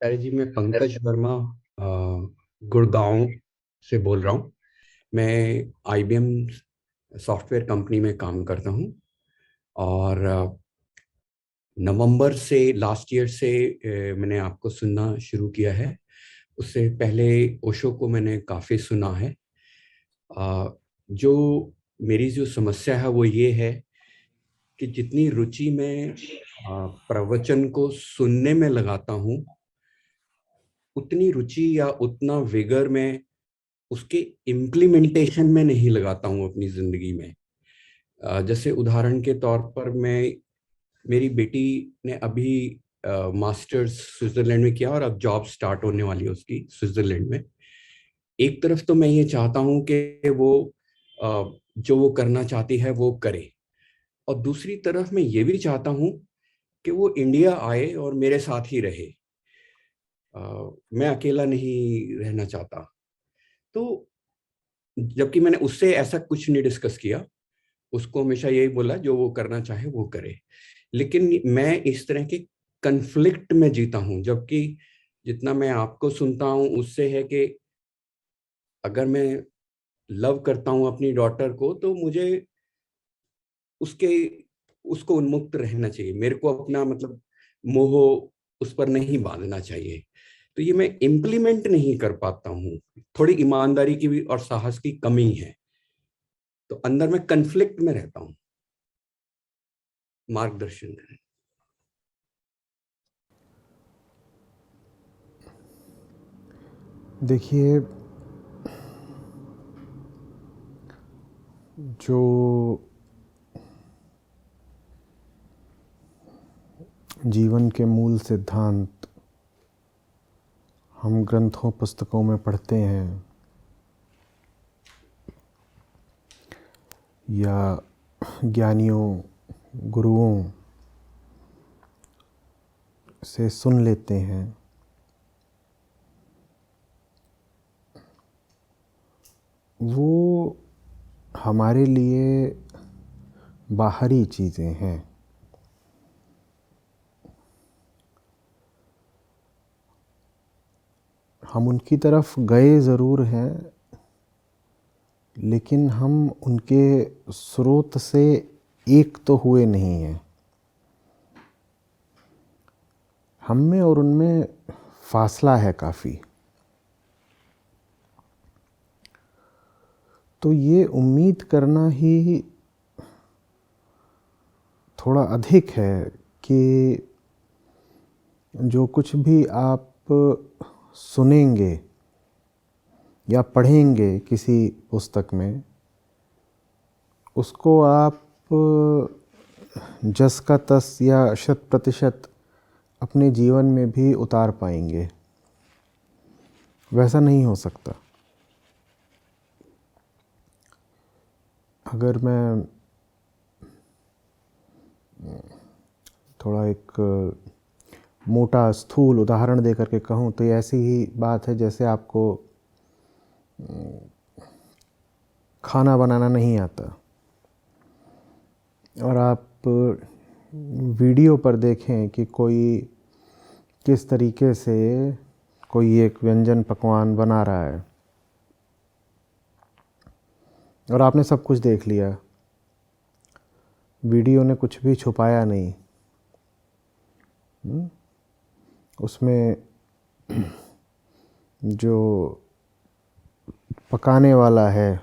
अरे जी, मैं पंकज वर्मा गुड़गांव से बोल रहा हूँ। मैं आईबीएम सॉफ्टवेयर कंपनी में काम करता हूँ। और नवंबर से लास्ट ईयर से मैंने आपको सुनना शुरू किया है। उससे पहले ओशो को मैंने काफ़ी सुना है। जो मेरी जो समस्या है वो ये है कि जितनी रुचि मैं प्रवचन को सुनने में लगाता हूँ, उतनी रुचि या उतना विगर मैं उसके इम्प्लीमेंटेशन में नहीं लगाता हूँ अपनी जिंदगी में। जैसे उदाहरण के तौर पर मेरी बेटी ने अभी मास्टर्स स्विट्जरलैंड में किया और अब जॉब स्टार्ट होने वाली है उसकी स्विट्जरलैंड में। एक तरफ तो मैं ये चाहता हूँ कि वो जो वो करना चाहती है वो करे, और दूसरी तरफ मैं ये भी चाहता हूँ कि वो इंडिया आए और मेरे साथ ही रहे। मैं अकेला नहीं रहना चाहता। तो जबकि मैंने उससे ऐसा कुछ नहीं डिस्कस किया, उसको हमेशा यही बोला जो वो करना चाहे वो करे। लेकिन मैं इस तरह के कन्फ्लिक्ट में जीता हूं, जबकि जितना मैं आपको सुनता हूं उससे है कि अगर मैं लव करता हूं अपनी डॉटर को तो मुझे उसके उसको उन्मुक्त रहना चाहिए, मेरे को अपना मतलब मोह उस पर नहीं बांधना चाहिए। तो ये मैं इम्प्लीमेंट नहीं कर पाता हूँ। थोड़ी ईमानदारी की भी और साहस की कमी है, तो अंदर में कन्फ्लिक्ट में रहता हूँ। मार्गदर्शन करें। देखिए, जो जीवन के मूल सिद्धांत हम ग्रंथों पुस्तकों में पढ़ते हैं या ज्ञानियों गुरुओं से सुन लेते हैं, वो हमारे लिए बाहरी चीज़ें हैं। हम उनकी तरफ गए ज़रूर हैं, लेकिन हम उनके स्रोत से एक तो हुए नहीं हैं। हम में और उनमें फासला है काफ़ी। तो ये उम्मीद करना ही थोड़ा अधिक है कि जो कुछ भी आप सुनेंगे या पढ़ेंगे किसी पुस्तक में, उसको आप जस का तस या 100% अपने जीवन में भी उतार पाएंगे। वैसा नहीं हो सकता। अगर मैं थोड़ा एक मोटा स्थूल उदाहरण दे करके कहूँ तो ये ऐसी ही बात है जैसे आपको खाना बनाना नहीं आता और आप वीडियो पर देखें कि कोई किस तरीके से कोई एक व्यंजन पकवान बना रहा है और आपने सब कुछ देख लिया, वीडियो ने कुछ भी छुपाया नहीं। उसमें जो पकाने वाला है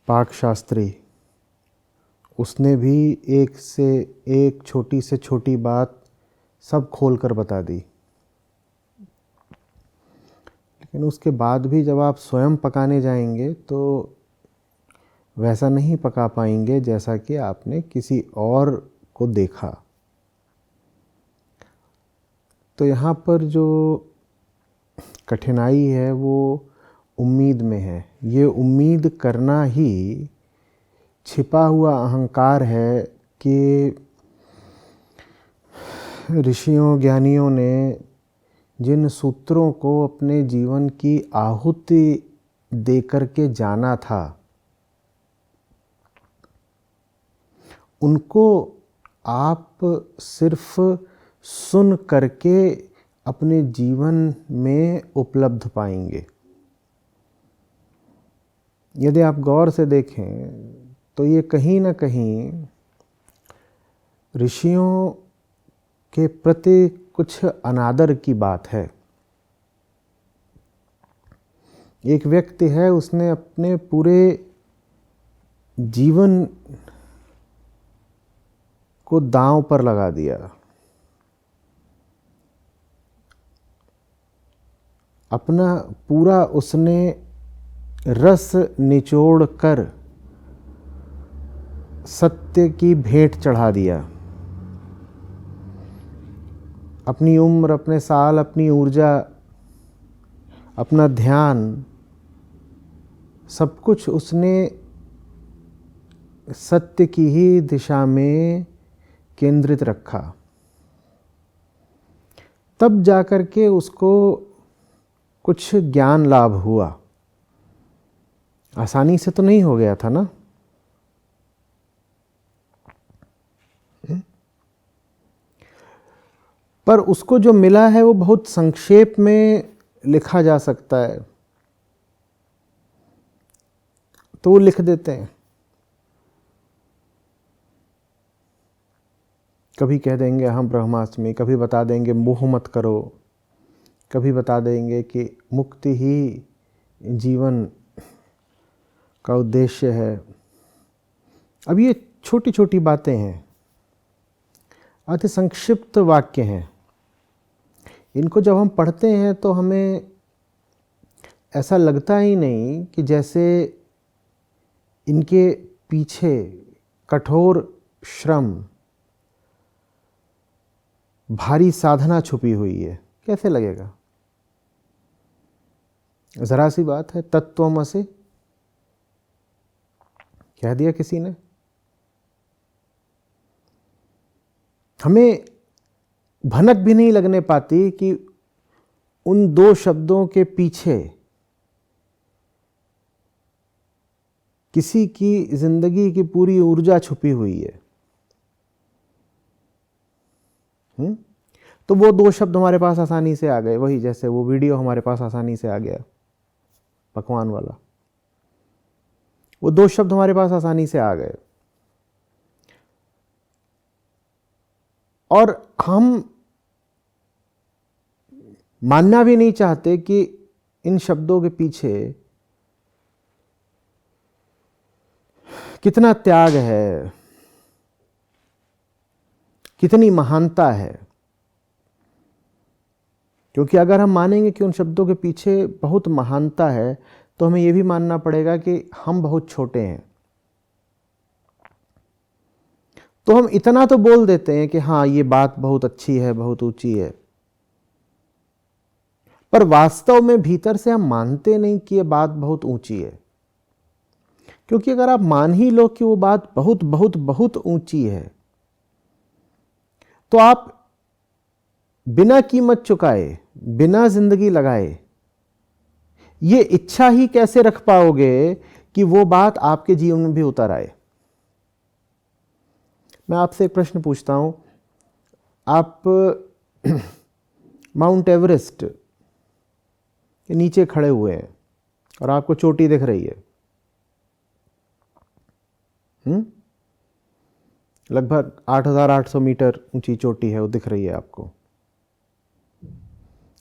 पाक शास्त्री, उसने भी एक से एक छोटी से छोटी बात सब खोल कर बता दी। लेकिन उसके बाद भी जब आप स्वयं पकाने जाएंगे तो वैसा नहीं पका पाएंगे जैसा कि आपने किसी और को देखा। तो यहाँ पर जो कठिनाई है वो उम्मीद में है। ये उम्मीद करना ही छिपा हुआ अहंकार है कि ऋषियों ज्ञानियों ने जिन सूत्रों को अपने जीवन की आहुति दे कर के जाना था, उनको आप सिर्फ सुन करके अपने जीवन में उपलब्ध पाएंगे। यदि आप गौर से देखें तो ये कहीं ना कहीं ऋषियों के प्रति कुछ अनादर की बात है। एक व्यक्ति है, उसने अपने पूरे जीवन को दांव पर लगा दिया, अपना पूरा उसने रस निचोड़ कर सत्य की भेंट चढ़ा दिया। अपनी उम्र, अपने साल, अपनी ऊर्जा, अपना ध्यान, सब कुछ उसने सत्य की ही दिशा में केंद्रित रखा। तब जाकर के उसको कुछ ज्ञान लाभ हुआ। आसानी से तो नहीं हो गया था ना। पर उसको जो मिला है वो बहुत संक्षेप में लिखा जा सकता है, तो वो लिख देते हैं। कभी कह देंगे अहम ब्रह्मास्मि, कभी बता देंगे मोह मत करो, कभी बता देंगे कि मुक्ति ही जीवन का उद्देश्य है। अब ये छोटी छोटी बातें हैं, अति संक्षिप्त वाक्य हैं। इनको जब हम पढ़ते हैं तो हमें ऐसा लगता ही नहीं कि जैसे इनके पीछे कठोर श्रम, भारी साधना छुपी हुई है। कैसे लगेगा? जरा सी बात है, तत्त्वमसि कह दिया किसी ने। हमें भनक भी नहीं लगने पाती कि उन दो शब्दों के पीछे किसी की जिंदगी की पूरी ऊर्जा छुपी हुई है। तो वो दो शब्द हमारे पास आसानी से आ गए, वही जैसे वो वीडियो हमारे पास आसानी से आ गया पकवान वाला। वो दो शब्द हमारे पास आसानी से आ गए और हम मानना भी नहीं चाहते कि इन शब्दों के पीछे कितना त्याग है, कितनी महानता है। क्योंकि अगर हम मानेंगे कि उन शब्दों के पीछे बहुत महानता है तो हमें यह भी मानना पड़ेगा कि हम बहुत छोटे हैं। तो हम इतना तो बोल देते हैं कि हाँ, ये बात बहुत अच्छी है, बहुत ऊंची है, पर वास्तव में भीतर से हम मानते नहीं कि ये बात बहुत ऊंची है। क्योंकि अगर आप मान ही लो कि वो बात बहुत बहुत बहुत ऊंची है, तो आप बिना कीमत चुकाए, बिना जिंदगी लगाए ये इच्छा ही कैसे रख पाओगे कि वो बात आपके जीवन में भी उतर आए? मैं आपसे एक प्रश्न पूछता हूं। आप माउंट एवरेस्ट के नीचे खड़े हुए हैं और आपको चोटी दिख रही है। लगभग 8,800 मीटर ऊंची चोटी है, वो दिख रही है आपको,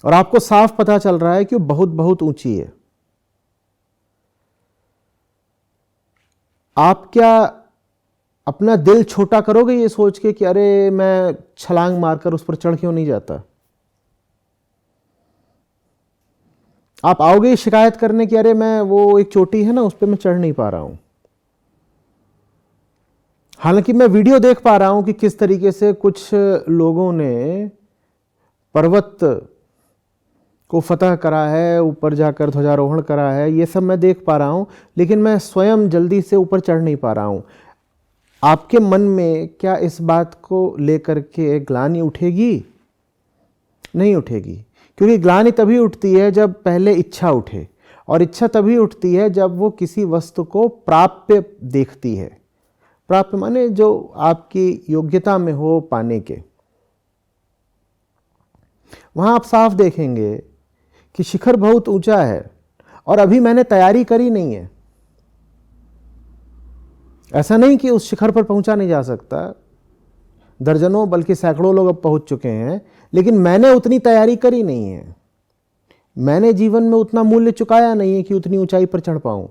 और आपको साफ पता चल रहा है कि वो बहुत बहुत ऊंची है। आप क्या अपना दिल छोटा करोगे ये सोच के कि अरे मैं छलांग मारकर उस पर चढ़ क्यों नहीं जाता? आप आओगे शिकायत करने की अरे मैं वो एक चोटी है ना, उस पर मैं चढ़ नहीं पा रहा हूं। हालांकि मैं वीडियो देख पा रहा हूं कि किस तरीके से कुछ लोगों ने पर्वत को फतह करा है, ऊपर जाकर ध्वजारोहण करा है, ये सब मैं देख पा रहा हूं, लेकिन मैं स्वयं जल्दी से ऊपर चढ़ नहीं पा रहा हूं। आपके मन में क्या इस बात को लेकर के ग्लानि उठेगी? नहीं उठेगी, क्योंकि ग्लानि तभी उठती है जब पहले इच्छा उठे, और इच्छा तभी उठती है जब वो किसी वस्तु को प्राप्य देखती है। प्राप्य माने जो आपकी योग्यता में हो पाने के। वहां आप साफ देखेंगे कि शिखर बहुत ऊंचा है और अभी मैंने तैयारी करी नहीं है। ऐसा नहीं कि उस शिखर पर पहुंचा नहीं जा सकता, दर्जनों बल्कि सैकड़ों लोग अब पहुंच चुके हैं, लेकिन मैंने उतनी तैयारी करी नहीं है। मैंने जीवन में उतना मूल्य चुकाया नहीं है कि उतनी ऊंचाई पर चढ़ पाऊं।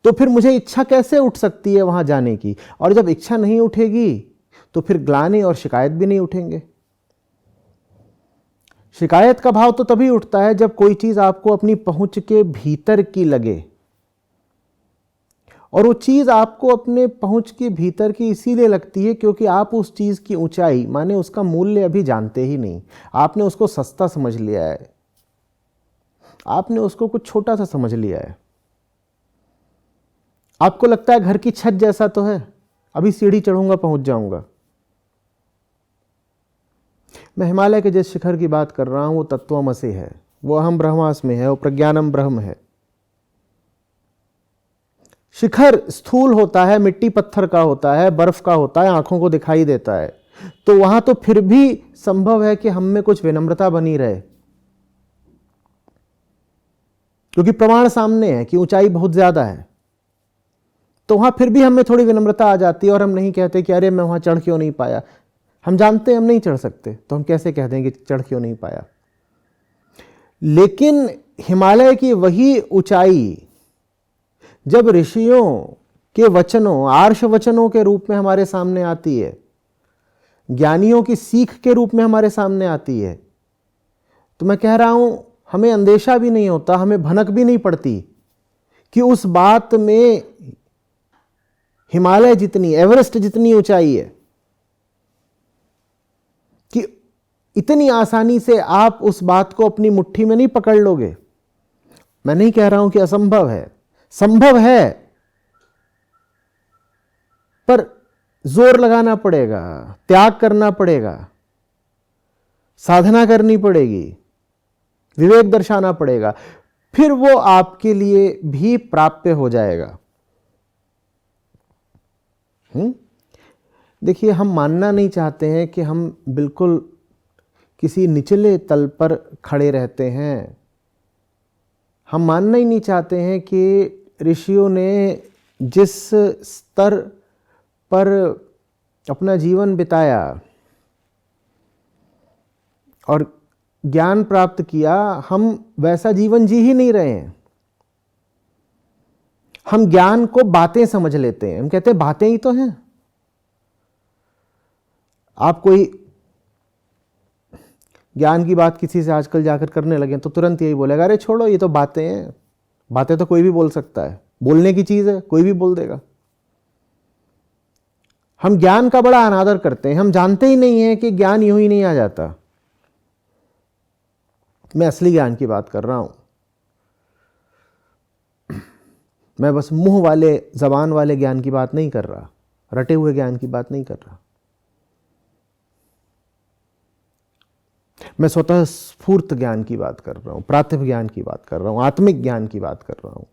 तो फिर मुझे इच्छा कैसे उठ सकती है वहां जाने की? और जब इच्छा नहीं उठेगी तो फिर ग्लानि और शिकायत भी नहीं उठेंगे। शिकायत का भाव तो तभी उठता है जब कोई चीज आपको अपनी पहुंच के भीतर की लगे, और वो चीज आपको अपने पहुंच के भीतर की इसीलिए लगती है क्योंकि आप उस चीज की ऊंचाई माने उसका मूल्य अभी जानते ही नहीं। आपने उसको सस्ता समझ लिया है, आपने उसको कुछ छोटा सा समझ लिया है। आपको लगता है घर की छत जैसा तो है, अभी सीढ़ी चढ़ूंगा पहुंच जाऊंगा। मैं हिमालय के जिस शिखर की बात कर रहा हूं वो तत्वमसि है, वो अहम ब्रह्मास्मि है, वो प्रज्ञानम ब्रह्म है। शिखर स्थूल होता है, मिट्टी पत्थर का होता है, बर्फ का होता है, आंखों को दिखाई देता है, तो वहां तो फिर भी संभव है कि हम में कुछ विनम्रता बनी रहे, क्योंकि प्रमाण सामने है कि ऊंचाई बहुत ज्यादा है। तो वहां फिर भी हमें थोड़ी विनम्रता आ जाती है और हम नहीं कहते कि अरे मैं वहां चढ़ क्यों नहीं पाया। हम जानते हैं हम नहीं चढ़ सकते, तो हम कैसे कह देंगे चढ़ क्यों नहीं पाया। लेकिन हिमालय की वही ऊंचाई जब ऋषियों के वचनों, आर्ष वचनों के रूप में हमारे सामने आती है, ज्ञानियों की सीख के रूप में हमारे सामने आती है, तो मैं कह रहा हूं हमें अंदेशा भी नहीं होता, हमें भनक भी नहीं पड़ती कि उस बात में हिमालय जितनी, एवरेस्ट जितनी ऊंचाई है, कि इतनी आसानी से आप उस बात को अपनी मुट्ठी में नहीं पकड़ लोगे। मैं नहीं कह रहा हूं कि असंभव है, संभव है, पर जोर लगाना पड़ेगा, त्याग करना पड़ेगा, साधना करनी पड़ेगी, विवेक दर्शाना पड़ेगा, फिर वो आपके लिए भी प्राप्य हो जाएगा। देखिए, हम मानना नहीं चाहते हैं कि हम बिल्कुल किसी निचले तल पर खड़े रहते हैं। हम मानना ही नहीं चाहते हैं कि ऋषियों ने जिस स्तर पर अपना जीवन बिताया और ज्ञान प्राप्त किया, हम वैसा जीवन जी ही नहीं रहे हैं। हम ज्ञान को बातें समझ लेते हैं, हम कहते हैं बातें ही तो हैं। आप कोई ज्ञान की बात किसी से आजकल जाकर करने लगे तो तुरंत यही बोलेगा, अरे छोड़ो ये तो बातें हैं। बातें तो कोई भी बोल सकता है, बोलने की चीज है, कोई भी बोल देगा। हम ज्ञान का बड़ा अनादर करते हैं, हम जानते ही नहीं है कि ज्ञान यूं ही नहीं आ जाता। मैं असली ज्ञान की बात कर रहा हूं, मैं बस मुंह वाले, जबान वाले ज्ञान की बात नहीं कर रहा, रटे हुए ज्ञान की बात नहीं कर रहा। मैं स्वतः स्फूर्त ज्ञान की बात कर रहा हूं, प्रातिभ ज्ञान की बात कर रहा हूं, आत्मिक ज्ञान की बात कर रहा हूं।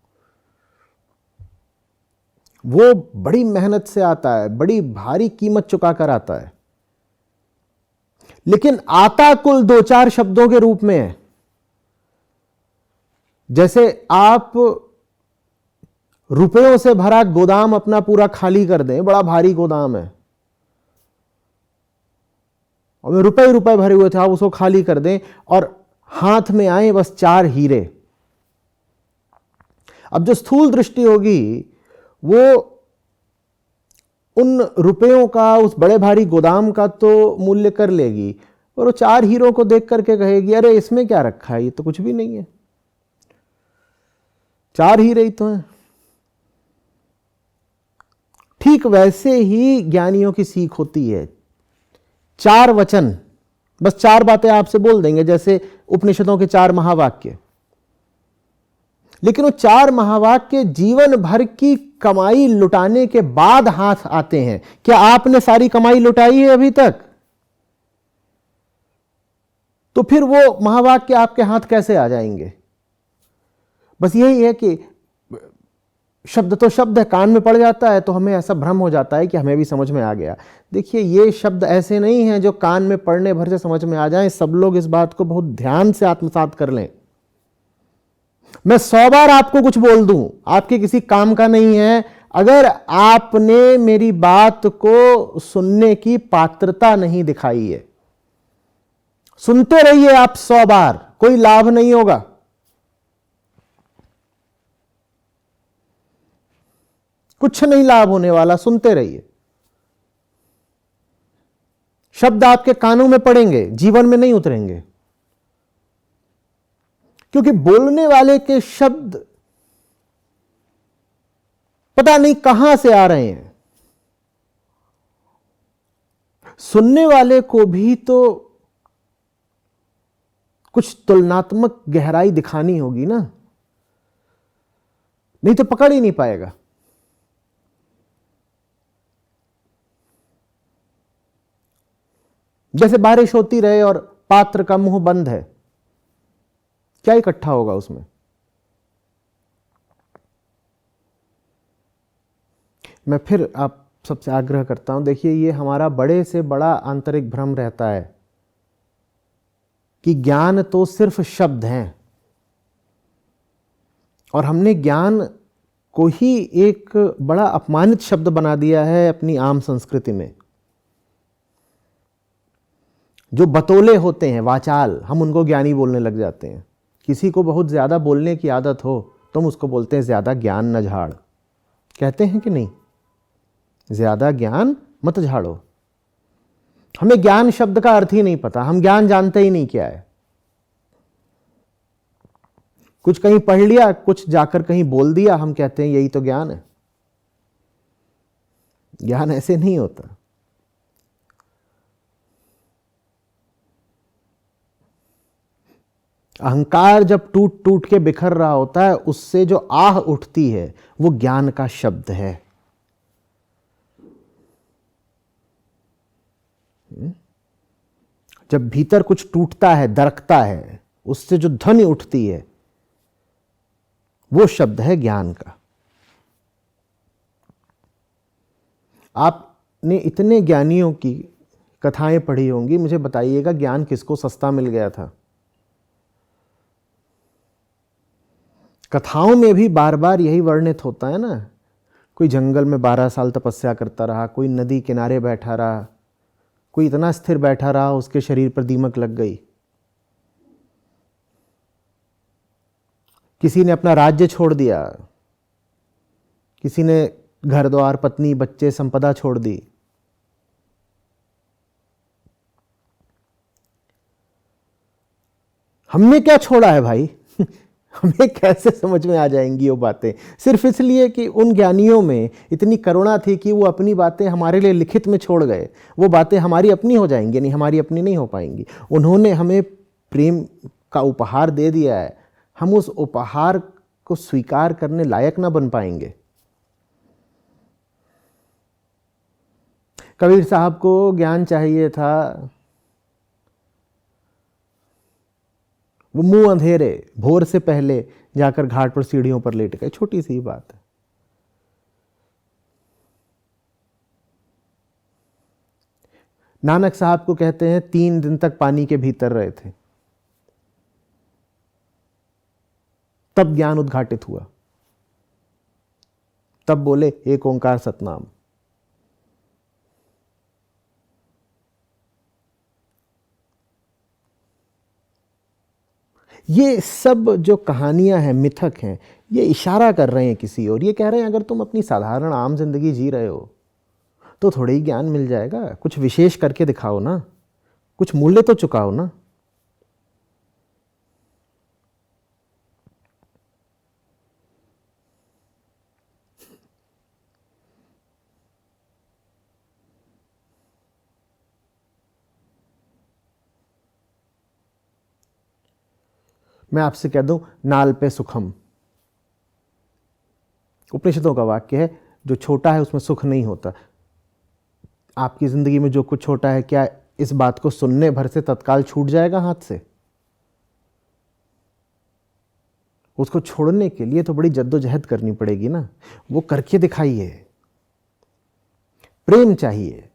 वो बड़ी मेहनत से आता है, बड़ी भारी कीमत चुकाकर आता है, लेकिन आता कुल दो चार शब्दों के रूप में है। जैसे आप रुपयों से भरा गोदाम अपना पूरा खाली कर दें, बड़ा भारी गोदाम है और रुपए ही रुपए भरे हुए थे, आप उसको खाली कर दें और हाथ में आए बस 4 हीरे। अब जो स्थूल दृष्टि होगी वो उन रुपयों का, उस बड़े भारी गोदाम का तो मूल्य कर लेगी, और वो 4 हीरों को देख करके कहेगी अरे इसमें क्या रखा है, ये तो कुछ भी नहीं है, 4 हीरे ही तो हैं। ठीक वैसे ही ज्ञानियों की सीख होती है। 4 वचन, बस 4 बातें आपसे बोल देंगे, जैसे उपनिषदों के 4 महावाक्य, लेकिन वो 4 महावाक्य जीवन भर की कमाई लुटाने के बाद हाथ आते हैं। क्या आपने सारी कमाई लुटाई है अभी तक? तो फिर वो महावाक्य आपके हाथ कैसे आ जाएंगे? बस यही है कि शब्द तो शब्द है, कान में पड़ जाता है तो हमें ऐसा भ्रम हो जाता है कि हमें भी समझ में आ गया। देखिए, ये शब्द ऐसे नहीं हैं जो कान में पड़ने भर से समझ में आ जाएं। सब लोग इस बात को बहुत ध्यान से आत्मसात कर लें। मैं 100 बार आपको कुछ बोल दूं, आपके किसी काम का नहीं है अगर आपने मेरी बात को सुनने की पात्रता नहीं दिखाई है। सुनते रहिए आप 100 बार, कोई लाभ नहीं होगा। कुछ नहीं लाभ होने वाला, सुनते रहिए। शब्द आपके कानों में पड़ेंगे, जीवन में नहीं उतरेंगे, क्योंकि बोलने वाले के शब्द पता नहीं कहां से आ रहे हैं। सुनने वाले को भी तो कुछ तुलनात्मक गहराई दिखानी होगी ना, नहीं तो पकड़ ही नहीं पाएगा। जैसे बारिश होती रहे और पात्र का मुंह बंद है, क्या इकट्ठा होगा उसमें? मैं फिर आप सबसे आग्रह करता हूं, देखिए, ये हमारा बड़े से बड़ा आंतरिक भ्रम रहता है कि ज्ञान तो सिर्फ शब्द हैं, और हमने ज्ञान को ही एक बड़ा अपमानित शब्द बना दिया है अपनी आम संस्कृति में। जो बतौले होते हैं, वाचाल, हम उनको ज्ञानी बोलने लग जाते हैं। किसी को बहुत ज़्यादा बोलने की आदत हो तो हम उसको बोलते हैं ज़्यादा ज्ञान न झाड़। कहते हैं कि नहीं, ज़्यादा ज्ञान मत झाड़ो। हमें ज्ञान शब्द का अर्थ ही नहीं पता, हम ज्ञान जानते ही नहीं क्या है। कुछ कहीं पढ़ लिया, कुछ जाकर कहीं बोल दिया, हम कहते हैं यही तो ज्ञान है। ज्ञान ऐसे नहीं होता। अहंकार जब टूट टूट के बिखर रहा होता है, उससे जो आह उठती है वो ज्ञान का शब्द है। जब भीतर कुछ टूटता है, दरकता है, उससे जो ध्वनि उठती है वो शब्द है ज्ञान का। आपने इतने ज्ञानियों की कथाएं पढ़ी होंगी, मुझे बताइएगा ज्ञान किसको सस्ता मिल गया था? कथाओं में भी बार बार यही वर्णित होता है ना, कोई जंगल में 12 साल तपस्या करता रहा, कोई नदी किनारे बैठा रहा, कोई इतना स्थिर बैठा रहा उसके शरीर पर दीमक लग गई, किसी ने अपना राज्य छोड़ दिया, किसी ने घर द्वार, पत्नी, बच्चे, संपदा छोड़ दी। हमने क्या छोड़ा है भाई? हमें कैसे समझ में आ जाएंगी वो बातें? सिर्फ इसलिए कि उन ज्ञानियों में इतनी करुणा थी कि वो अपनी बातें हमारे लिए लिखित में छोड़ गए। वो बातें हमारी अपनी हो जाएंगी? नहीं, हमारी अपनी नहीं हो पाएंगी। उन्होंने हमें प्रेम का उपहार दे दिया है, हम उस उपहार को स्वीकार करने लायक ना बन पाएंगे। कबीर साहब को ज्ञान चाहिए था, वो मुंह अंधेरे भोर से पहले जाकर घाट पर सीढ़ियों पर लेट गए। छोटी सी बात है। नानक साहब को कहते हैं 3 दिन तक पानी के भीतर रहे थे, तब ज्ञान उद्घाटित हुआ, तब बोले एक ओंकार सतनाम। ये सब जो कहानियां हैं, मिथक हैं, ये इशारा कर रहे हैं किसी और। ये कह रहे हैं अगर तुम अपनी साधारण आम जिंदगी जी रहे हो तो थोड़ा ही ज्ञान मिल जाएगा, कुछ विशेष करके दिखाओ ना, कुछ मूल्य तो चुकाओ ना। मैं आपसे कह दूं, नाल पे सुखम, उपनिषदों का वाक्य है। जो छोटा है उसमें सुख नहीं होता। आपकी जिंदगी में जो कुछ छोटा है, क्या इस बात को सुनने भर से तत्काल छूट जाएगा हाथ से? उसको छोड़ने के लिए तो बड़ी जद्दोजहद करनी पड़ेगी ना, वो करके दिखाइए। प्रेम चाहिए,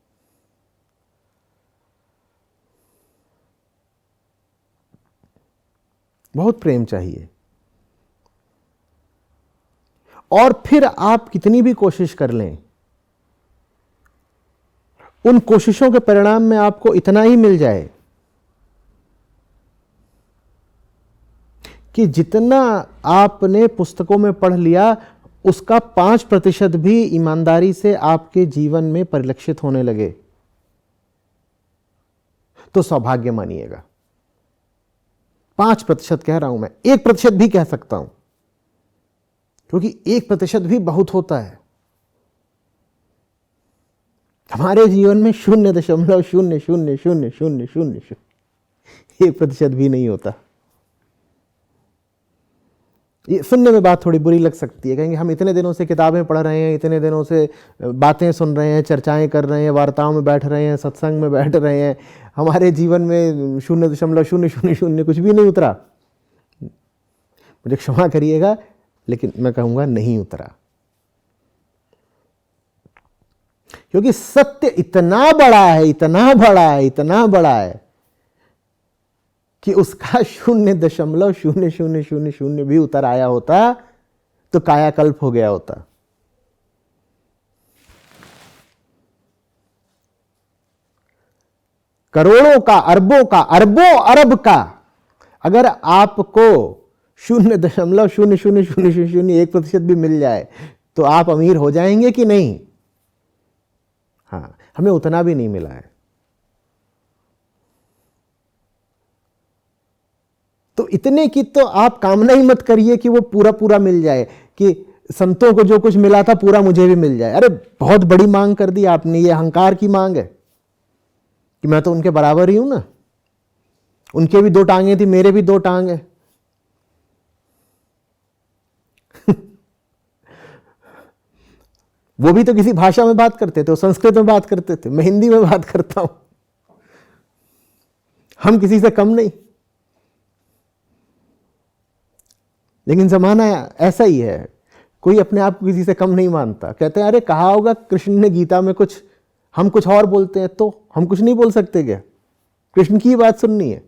बहुत प्रेम चाहिए। और फिर आप कितनी भी कोशिश कर लें, उन कोशिशों के परिणाम में आपको इतना ही मिल जाए कि जितना आपने पुस्तकों में पढ़ लिया उसका 5% भी ईमानदारी से आपके जीवन में परिलक्षित होने लगे, तो सौभाग्य मानिएगा। 5% कह रहा हूं मैं, 1% भी कह सकता हूं, क्योंकि 1% भी बहुत होता है। हमारे जीवन में 0.0000001% भी नहीं होता। ये सुनने में बात थोड़ी बुरी लग सकती है, कहेंगे हम इतने दिनों से किताबें पढ़ रहे हैं, इतने दिनों से बातें सुन रहे हैं, चर्चाएं कर रहे हैं, वार्ताओं में बैठ रहे हैं, सत्संग में बैठ रहे हैं, हमारे जीवन में 0.000 कुछ भी नहीं उतरा। मुझे क्षमा करिएगा, लेकिन मैं कहूंगा नहीं उतरा, क्योंकि सत्य इतना बड़ा है, इतना बड़ा है, इतना बड़ा है कि उसका 0.000 भी उतर आया होता तो कायाकल्प हो गया होता। करोड़ों का, अरबों का, अरबों अरब का अगर आपको 0.00001% भी मिल जाए तो आप अमीर हो जाएंगे कि नहीं? हाँ, हमें उतना भी नहीं मिला है। तो इतने की तो आप कामना ही मत करिए कि वो पूरा पूरा मिल जाए, कि संतों को जो कुछ मिला था पूरा मुझे भी मिल जाए। अरे बहुत बड़ी मांग कर दी आपने, ये अहंकार की मांग है कि मैं तो उनके बराबर ही हूं ना, उनके भी 2 टांगे थी, मेरे भी 2 टांग है। वो भी तो किसी भाषा में बात करते थे, वो संस्कृत में बात करते थे, मैं हिंदी में बात करता हूं। हम किसी से कम नहीं, लेकिन जमाना ऐसा ही है, कोई अपने आप को किसी से कम नहीं मानता। कहते हैं अरे कहा होगा कृष्ण ने गीता में कुछ, हम कुछ और बोलते हैं, तो हम कुछ नहीं बोल सकते क्या? कृष्ण की बात सुननी है?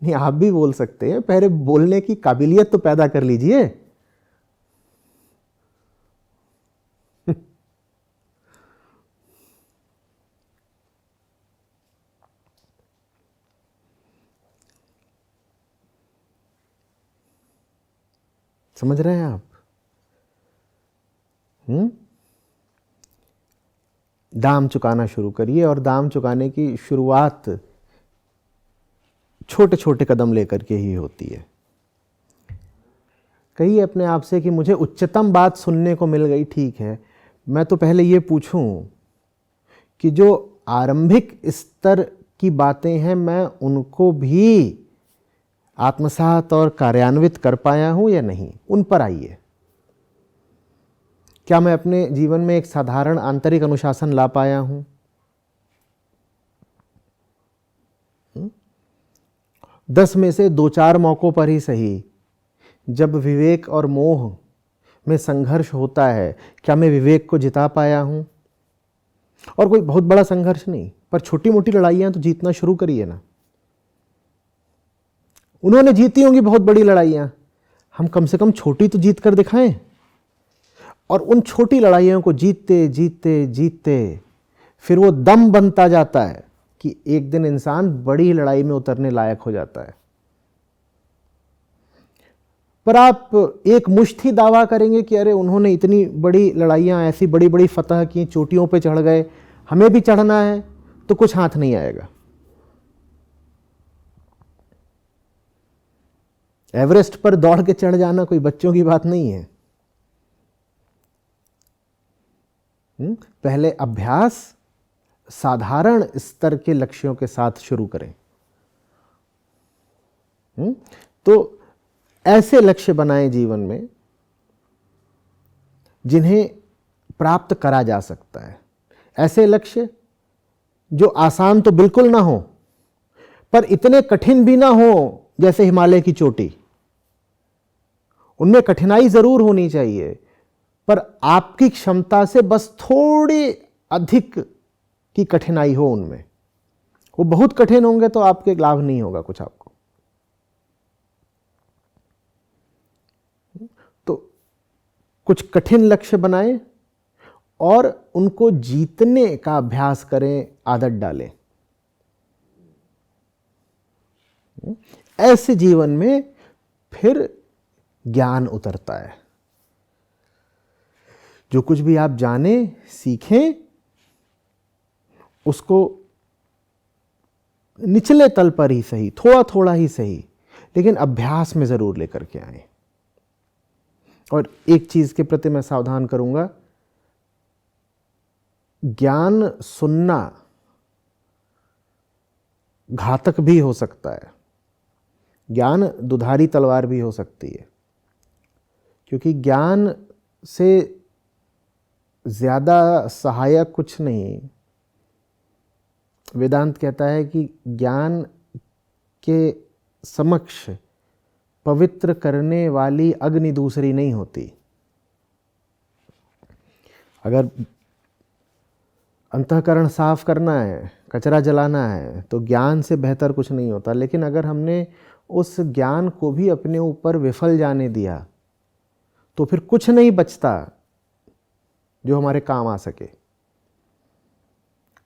नहीं, आप भी बोल सकते हैं, पहले बोलने की काबिलियत तो पैदा कर लीजिए। समझ रहे हैं आप? दाम चुकाना शुरू करिए, और दाम चुकाने की शुरुआत छोटे छोटे कदम लेकर के ही होती है। कहिए अपने आप से कि मुझे उच्चतम बात सुनने को मिल गई, ठीक है, मैं तो पहले ये पूछूं कि जो आरंभिक स्तर की बातें हैं मैं उनको भी आत्मसात और कार्यान्वित कर पाया हूं या नहीं, उन पर आइए। क्या मैं अपने जीवन में एक साधारण आंतरिक अनुशासन ला पाया हूं? 10 में से 2-4 मौकों पर ही सही, जब विवेक और मोह में संघर्ष होता है, क्या मैं विवेक को जिता पाया हूं? और कोई बहुत बड़ा संघर्ष नहीं, पर छोटी मोटी लड़ाइयां तो जीतना शुरू करिए ना। उन्होंने जीती होंगी बहुत बड़ी लड़ाइयां, हम कम से कम छोटी तो जीत कर दिखाएं। और उन छोटी लड़ाइयों को जीतते जीतते जीतते फिर वो दम बनता जाता है कि एक दिन इंसान बड़ी लड़ाई में उतरने लायक हो जाता है। पर आप एक मुश्त ही दावा करेंगे कि अरे उन्होंने इतनी बड़ी लड़ाइयां, ऐसी बड़ी बड़ी फतह की, चोटियों पे चढ़ गए, हमें भी चढ़ना है, तो कुछ हाथ नहीं आएगा। एवरेस्ट पर दौड़ के चढ़ जाना कोई बच्चों की बात नहीं है। पहले अभ्यास साधारण स्तर के लक्ष्यों के साथ शुरू करें। तो ऐसे लक्ष्य बनाएं जीवन में जिन्हें प्राप्त करा जा सकता है। ऐसे लक्ष्य जो आसान तो बिल्कुल ना हो, पर इतने कठिन भी ना हो जैसे हिमालय की चोटी, उनमें कठिनाई जरूर होनी चाहिए, पर आपकी क्षमता से बस थोड़ी अधिक की कठिनाई हो उनमें। वो बहुत कठिन होंगे तो आपके लाभ नहीं होगा कुछ आपको। तो कुछ कठिन लक्ष्य बनाएं और उनको जीतने का अभ्यास करें, आदत डालें। ऐसे जीवन में फिर ज्ञान उतरता है। जो कुछ भी आप जाने सीखें उसको निचले तल पर ही सही, थोड़ा थोड़ा ही सही, लेकिन अभ्यास में जरूर लेकर के आए। और एक चीज के प्रति मैं सावधान करूंगा, ज्ञान सुनना घातक भी हो सकता है, ज्ञान दुधारी तलवार भी हो सकती है, क्योंकि ज्ञान से ज्यादा सहायक कुछ नहीं। वेदांत कहता है कि ज्ञान के समक्ष पवित्र करने वाली अग्नि दूसरी नहीं होती। अगर अंतःकरण साफ करना है, कचरा जलाना है, तो ज्ञान से बेहतर कुछ नहीं होता। लेकिन अगर हमने उस ज्ञान को भी अपने ऊपर विफल जाने दिया तो फिर कुछ नहीं बचता जो हमारे काम आ सके।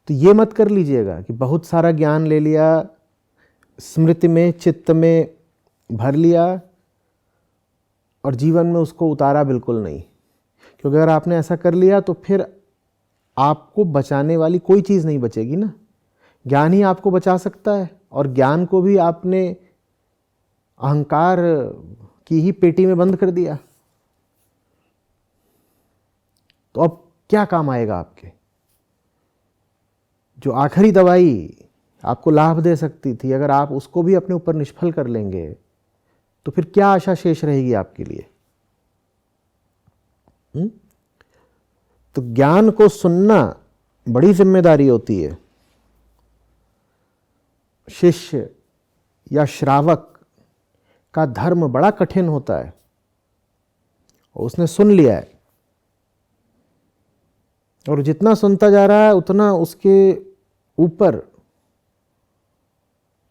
तो ये मत कर लीजिएगा कि बहुत सारा ज्ञान ले लिया, स्मृति में, चित्त में भर लिया और जीवन में उसको उतारा बिल्कुल नहीं। क्योंकि अगर आपने ऐसा कर लिया तो फिर आपको बचाने वाली कोई चीज़ नहीं बचेगी ना। ज्ञान ही आपको बचा सकता है, और ज्ञान को भी आपने अहंकार की ही पेटी में बंद कर दिया तो अब क्या काम आएगा आपके। जो आखिरी दवाई आपको लाभ दे सकती थी, अगर आप उसको भी अपने ऊपर निष्फल कर लेंगे तो फिर क्या आशा शेष रहेगी आपके लिए। तो ज्ञान को सुनना बड़ी जिम्मेदारी होती है। शिष्य या श्रावक का धर्म बड़ा कठिन होता है। उसने सुन लिया है और जितना सुनता जा रहा है उतना उसके ऊपर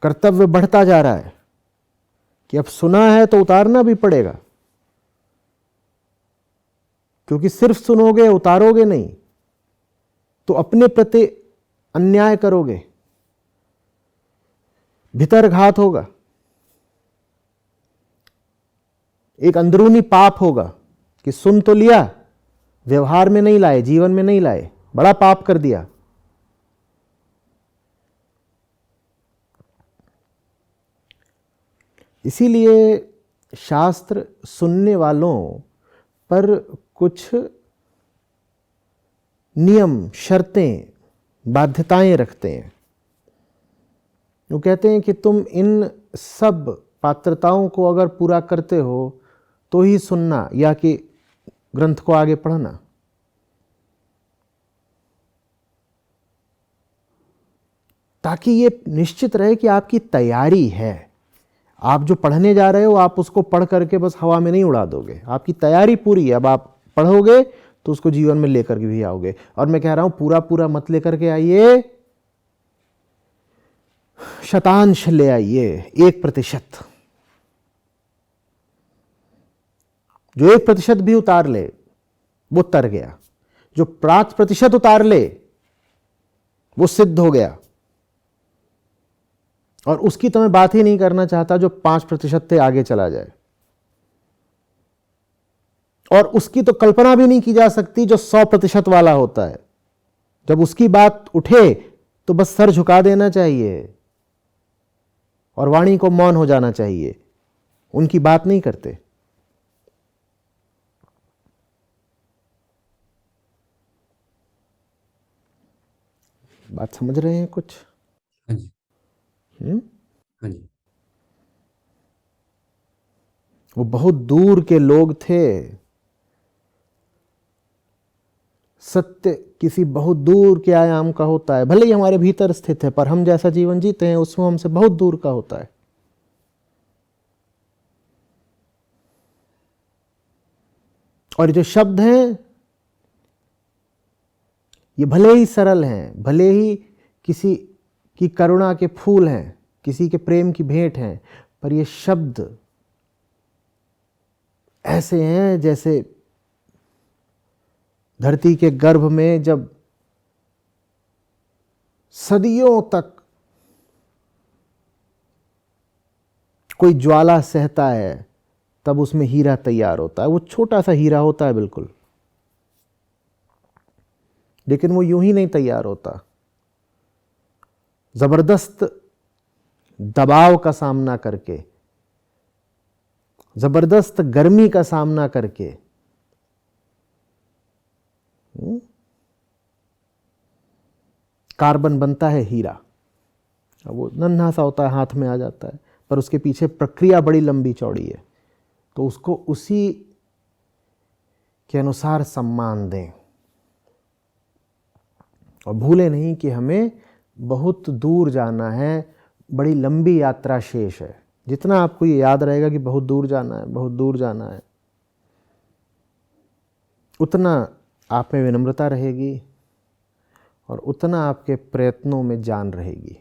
कर्तव्य बढ़ता जा रहा है कि अब सुना है तो उतारना भी पड़ेगा। क्योंकि सिर्फ सुनोगे, उतारोगे नहीं तो अपने प्रति अन्याय करोगे, भीतर घात होगा, एक अंदरूनी पाप होगा कि सुन तो लिया, व्यवहार में नहीं लाए, जीवन में नहीं लाए, बड़ा पाप कर दिया। इसीलिए शास्त्र सुनने वालों पर कुछ नियम, शर्तें, बाध्यताएं रखते हैं। वो कहते हैं कि तुम इन सब पात्रताओं को अगर पूरा करते हो तो ही सुनना या कि ग्रंथ को आगे पढ़ना। ताकि ये निश्चित रहे कि आपकी तैयारी है। आप जो पढ़ने जा रहे हो आप उसको पढ़ करके बस हवा में नहीं उड़ा दोगे, आपकी तैयारी पूरी है। अब आप पढ़ोगे तो उसको जीवन में लेकर के भी आओगे। और मैं कह रहा हूं पूरा पूरा मत लेकर के आइए, शतांश ले आइए, 1%। जो 1% भी उतार ले वो तर गया, जो 5% उतार ले वो सिद्ध हो गया। और उसकी तो मैं बात ही नहीं करना चाहता जो 5% से आगे चला जाए, और उसकी तो कल्पना भी नहीं की जा सकती जो 100% वाला होता है। जब उसकी बात उठे तो बस सर झुका देना चाहिए और वाणी को मौन हो जाना चाहिए, उनकी बात नहीं करते। बात समझ रहे हैं कुछ? हाँ जी। हाँ जी। वो बहुत दूर के लोग थे, सत्य किसी बहुत दूर के आयाम का होता है, भले ही हमारे भीतर स्थित है, पर हम जैसा जीवन जीते हैं उसमें हमसे बहुत दूर का होता है। और जो शब्द हैं ये भले ही सरल हैं, भले ही किसी की करुणा के फूल हैं, किसी के प्रेम की भेंट हैं, पर ये शब्द ऐसे हैं जैसे धरती के गर्भ में जब सदियों तक कोई ज्वाला सहता है तब उसमें हीरा तैयार होता है। वो छोटा सा हीरा होता है बिल्कुल, लेकिन वो यूं ही नहीं तैयार होता। जबरदस्त दबाव का सामना करके, जबरदस्त गर्मी का सामना करके कार्बन बनता है हीरा। वो नन्हा सा होता है, हाथ में आ जाता है, पर उसके पीछे प्रक्रिया बड़ी लंबी चौड़ी है। तो उसको उसी के अनुसार सम्मान दें और भूले नहीं कि हमें बहुत दूर जाना है, बड़ी लंबी यात्रा शेष है। जितना आपको ये याद रहेगा कि बहुत दूर जाना है, बहुत दूर जाना है, उतना आप में विनम्रता रहेगी और उतना आपके प्रयत्नों में जान रहेगी।